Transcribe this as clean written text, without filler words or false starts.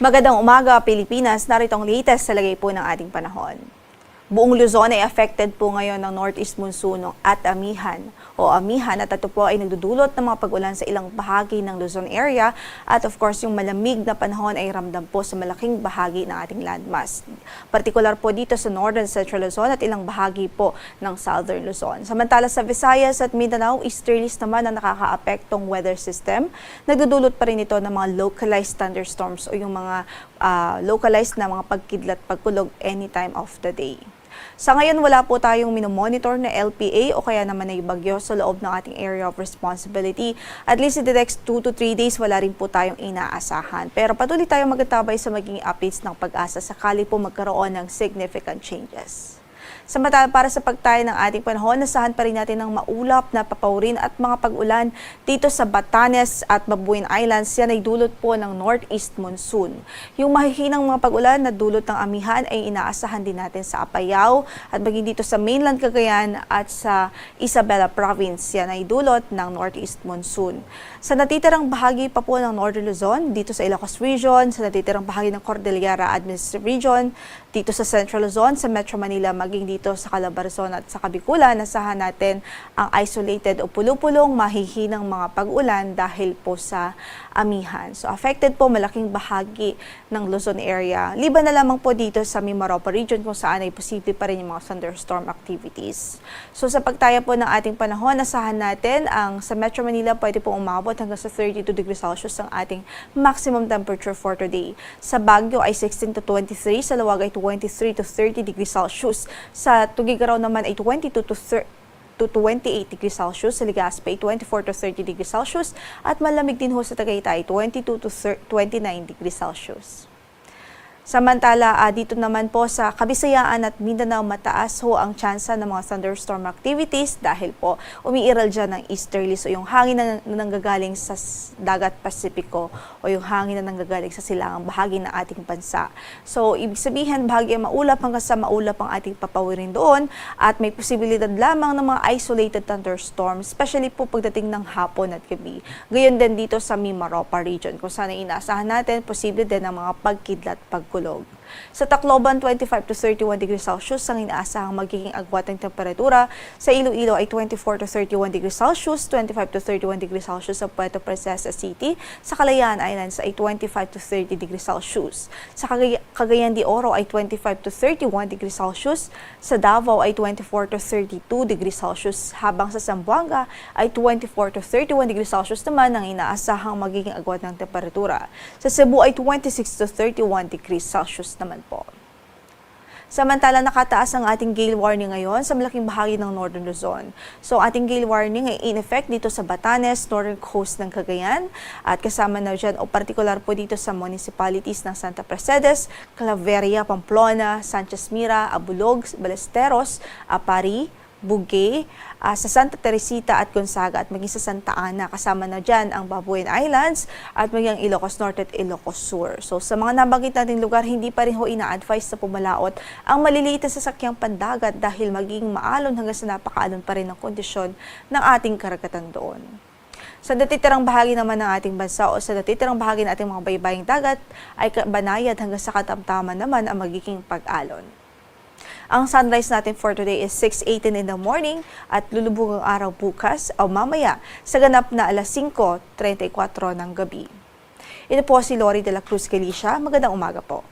Magandang umaga, Pilipinas. Narito ang latest sa lagay po ng ating panahon. Buong Luzon ay affected po ngayon ng northeast monsoon at amihan at ito po ay nagdudulot ng mga pag-ulan sa ilang bahagi ng Luzon area at of course yung malamig na panahon ay ramdam po sa malaking bahagi ng ating landmass. Partikular po dito sa Northern Central Luzon at ilang bahagi po ng Southern Luzon. Samantala sa Visayas at Mindanao, easterlies naman ang nakakaapektong weather system. Nagdudulot pa rin ito ng mga localized thunderstorms o yung mga localized na mga pagkidlat, pagkulog anytime of the day. Sa ngayon, wala po tayong minomonitor na LPA o kaya naman ay bagyo sa loob ng ating area of responsibility. At least in the next 2 to 3 days, wala rin po tayong inaasahan. Pero patuloy tayong magtatabay sa magiging updates ng pag-asa sakali po magkaroon ng significant changes. Samantala para sa pagtaya ng ating panahon, nasahan pa rin natin ng maulap na papawrin at mga pag-ulan dito sa Batanes at Babuyan Islands. Yan ay dulot po ng northeast monsoon. Yung mahihinang mga pag-ulan na dulot ng amihan ay inaasahan din natin sa Apayao at maging dito sa mainland Cagayan at sa Isabela Province. Yan ay dulot ng northeast monsoon. Sa natitirang bahagi pa po ng Northern Luzon, dito sa Ilocos Region, sa natitirang bahagi ng Cordillera Administrative Region, dito sa Central Luzon, sa Metro Manila, maging dito sa Calabarzon at sa Kabikulan, nasahan natin ang isolated o pulupulong mahihinang mga pag-ulan dahil po sa amihan. So affected po malaking bahagi ng Luzon area. Liban na lamang po dito sa Mimaropa region kung saan ay posible pa rin yung mga thunderstorm activities. So sa pagtaya po ng ating panahon, nasahan natin ang sa Metro Manila pwede po umabot hanggang sa 32 degrees Celsius ang ating maximum temperature for today. Sa Baguio ay 16 to 23, sa Laoag ay 23 to 30 degrees Celsius. Sa Tugigaraw naman ay 22 to 28 degrees Celsius, sa Legazpi 24 to 30 degrees Celsius at malamig din ho sa Tagaytay 22 to 29 degrees Celsius. Samantala, dito naman po sa Kabisayaan at Mindanao, mataas ho ang tsansa ng mga thunderstorm activities dahil po umiiral dyan ng easterlies o yung hangin na nanggagaling sa dagat Pasipiko o yung hangin na nanggagaling sa silangang bahagi ng ating bansa. So, ibig sabihin, bahagi maulap hanggang sa maulap ang ating papawirin doon at may posibilidad lamang ng mga isolated thunderstorms, especially po pagdating ng hapon at gabi. Gayon din dito sa Mimaropa region kung saan inaasahan natin, posible din ang mga pagkidlat, pagkulog. Sa Tacloban, 25 to 31 degrees Celsius ang inaasahang magiging agwat ng temperatura. Sa Iloilo ay 24 to 31 degrees Celsius, 25 to 31 degrees Celsius sa Puerto Princesa City. Sa Kalayaan Islands ay 25 to 30 degrees Celsius. Sa Cagayan de Oro ay 25 to 31 degrees Celsius. Sa Davao ay 24 to 32 degrees Celsius. Habang sa Zamboanga ay 24 to 31 degrees Celsius naman ang inaasahang magiging agwat ng temperatura. Sa Cebu ay 26 to 31 degrees Celsius naman po. Samantala, nakataas ang ating gale warning ngayon sa malaking bahagi ng Northern Luzon. So, ating gale warning ay in effect dito sa Batanes, northern coast ng Cagayan, at kasama na dyan o partikular po dito sa municipalities ng Santa Mercedes, Claveria, Pamplona, Sanchez Mira, Abulog, Balesteros, Apari, Bugay, sa Santa Teresita at Gonzaga at maging sa Santa Ana. Kasama na dyan ang Babuyan Islands at maging ang Ilocos Norte at Ilocos Sur. So sa mga nabanggit nating lugar, hindi pa rin ho ina-advise sa pumalaot ang maliliit na sasakyang pandagat dahil magiging maalon hanggang sa napakaalon pa rin ang kondisyon ng ating karagatan doon. Sa natitirang bahagi naman ng ating bansa o sa natitirang bahagi ng ating mga baybaying dagat ay banayad hanggang sa katamtaman naman ang magiging pag-alon. Ang sunrise natin for today is 6:18 in the morning at lulubog ang araw bukas o mamaya sa ganap na alas 5:34 ng gabi. Ito po si Lori de la Cruz Galicia. Magandang umaga po.